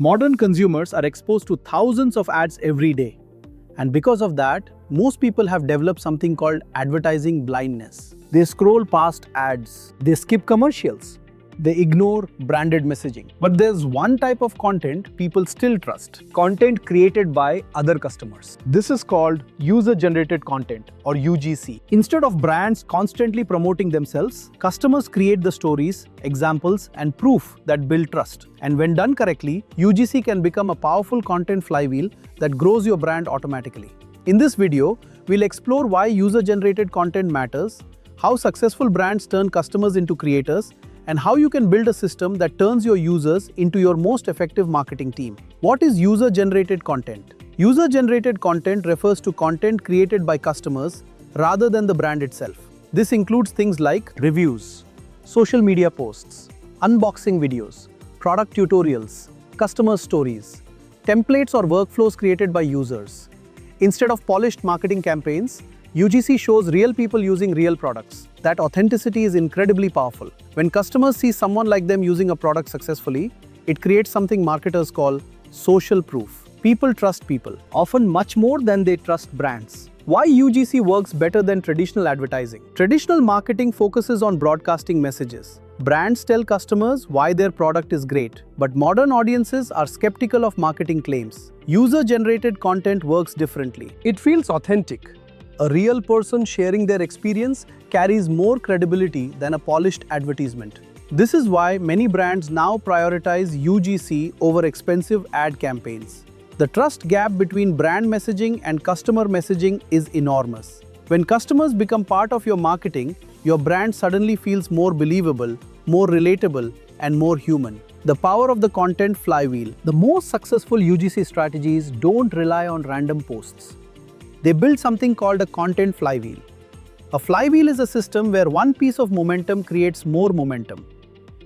Modern consumers are exposed to thousands of ads every day. And because of that, most people have developed something called advertising blindness. They scroll past ads, they skip commercials, they ignore branded messaging. But there's one type of content people still trust: content created by other customers. This is called user-generated content, or UGC. Instead of brands constantly promoting themselves, customers create the stories, examples, and proof that build trust. And when done correctly, UGC can become a powerful content flywheel that grows your brand automatically. In this video, we'll explore why user-generated content matters, how successful brands turn customers into creators, and how you can build a system that turns your users into your most effective marketing team. What is user-generated content? User-generated content refers to content created by customers rather than the brand itself. This includes things like reviews, social media posts, unboxing videos, product tutorials, customer stories, templates or workflows created by users. Instead of polished marketing campaigns, UGC shows real people using real products. That authenticity is incredibly powerful. When customers see someone like them using a product successfully, it creates something marketers call social proof. People trust people, often much more than they trust brands. Why UGC works better than traditional advertising? Traditional marketing focuses on broadcasting messages. Brands tell customers why their product is great, but modern audiences are skeptical of marketing claims. User-generated content works differently. It feels authentic. A real person sharing their experience carries more credibility than a polished advertisement. This is why many brands now prioritize UGC over expensive ad campaigns. The trust gap between brand messaging and customer messaging is enormous. When customers become part of your marketing, your brand suddenly feels more believable, more relatable, and more human. The power of the content flywheel. The most successful UGC strategies don't rely on random posts. They build something called a content flywheel. A flywheel is a system where one piece of momentum creates more momentum.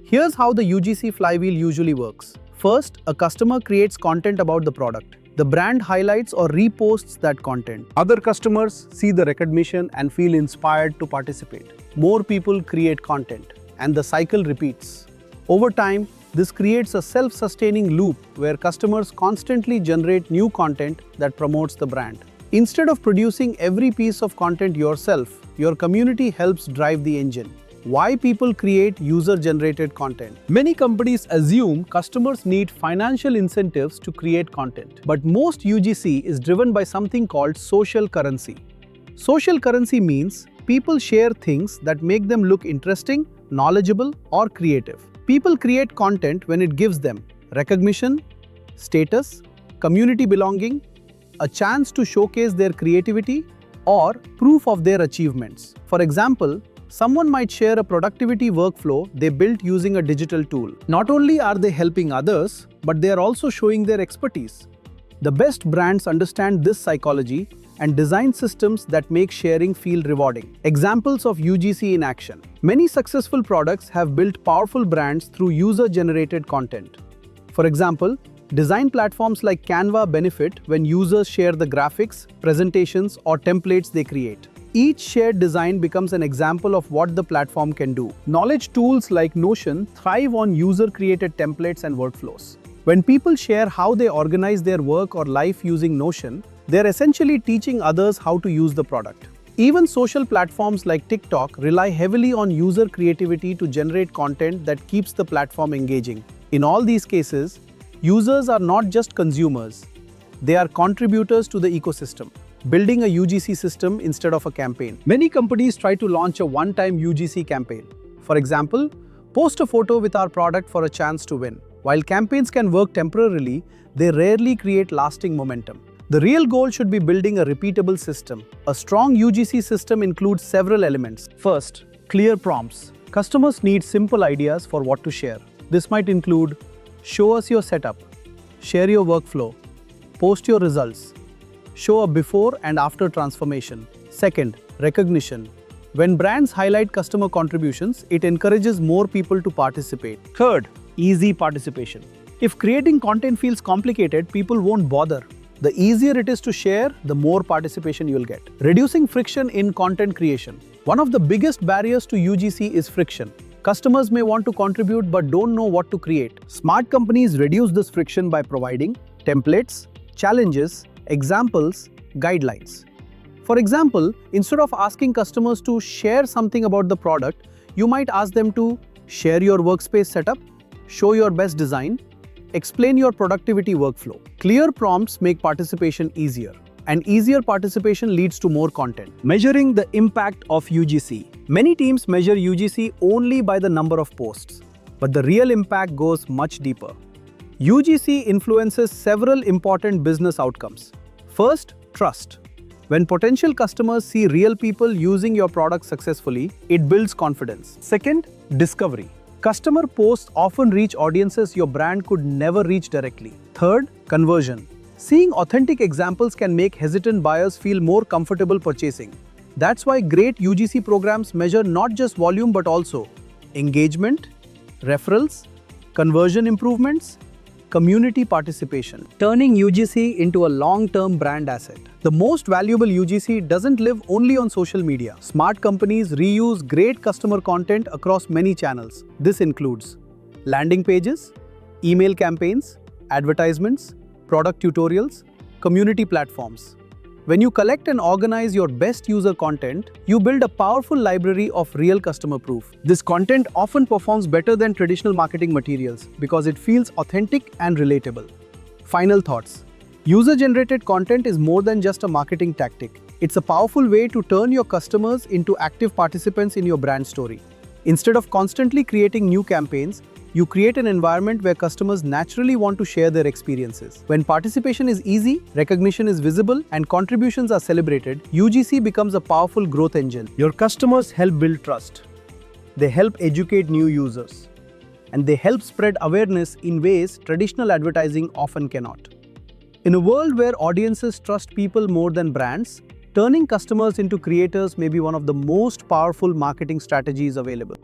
Here's how the UGC flywheel usually works. First, a customer creates content about the product. The brand highlights or reposts that content. Other customers see the recognition and feel inspired to participate. More people create content, and the cycle repeats. Over time, this creates a self-sustaining loop where customers constantly generate new content that promotes the brand. Instead of producing every piece of content yourself, your community helps drive the engine. Why people create user-generated content? Many companies assume customers need financial incentives to create content. But most UGC is driven by something called social currency. Social currency means people share things that make them look interesting, knowledgeable, or creative. People create content when it gives them recognition, status, community belonging, a chance to showcase their creativity, or proof of their achievements. For example, someone might share a productivity workflow they built using a digital tool. Not only are they helping others, but they are also showing their expertise. The best brands understand this psychology and design systems that make sharing feel rewarding. Examples of UGC in action. Many successful products have built powerful brands through user-generated content. For example, design platforms like Canva benefit when users share the graphics, presentations, or templates they create. Each shared design becomes an example of what the platform can do. Knowledge tools like Notion thrive on user-created templates and workflows. When people share how they organize their work or life using Notion, they're essentially teaching others how to use the product. Even social platforms like TikTok rely heavily on user creativity to generate content that keeps the platform engaging. In all these cases, users are not just consumers, they are contributors to the ecosystem, building a UGC system instead of a campaign. Many companies try to launch a one-time UGC campaign. For example, post a photo with our product for a chance to win. While campaigns can work temporarily, they rarely create lasting momentum. The real goal should be building a repeatable system. A strong UGC system includes several elements. First, clear prompts. Customers need simple ideas for what to share. This might include: show us your setup, share your workflow, post your results, show a before and after transformation. Second, recognition. When brands highlight customer contributions, it encourages more people to participate. Third, easy participation. If creating content feels complicated, people won't bother. The easier it is to share, the more participation you'll get. Reducing friction in content creation. One of the biggest barriers to UGC is friction. Customers may want to contribute but don't know what to create. Smart companies reduce this friction by providing templates, challenges, examples, guidelines. For example, instead of asking customers to share something about the product, you might ask them to share your workspace setup, show your best design, explain your productivity workflow. Clear prompts make participation easier, and easier participation leads to more content. Measuring the impact of UGC. Many teams measure UGC only by the number of posts, but the real impact goes much deeper. UGC influences several important business outcomes. First, trust. When potential customers see real people using your product successfully, it builds confidence. Second, discovery. Customer posts often reach audiences your brand could never reach directly. Third, conversion. Seeing authentic examples can make hesitant buyers feel more comfortable purchasing. That's why great UGC programs measure not just volume but also engagement, referrals, conversion improvements, community participation, turning UGC into a long-term brand asset. The most valuable UGC doesn't live only on social media. Smart companies reuse great customer content across many channels. This includes landing pages, email campaigns, advertisements, product tutorials, community platforms. When you collect and organize your best user content, you build a powerful library of real customer proof. This content often performs better than traditional marketing materials because it feels authentic and relatable. Final thoughts. User-generated content is more than just a marketing tactic. It's a powerful way to turn your customers into active participants in your brand story. Instead of constantly creating new campaigns, you create an environment where customers naturally want to share their experiences. When participation is easy, recognition is visible, and contributions are celebrated, UGC becomes a powerful growth engine. Your customers help build trust. They help educate new users. And they help spread awareness in ways traditional advertising often cannot. In a world where audiences trust people more than brands, turning customers into creators may be one of the most powerful marketing strategies available.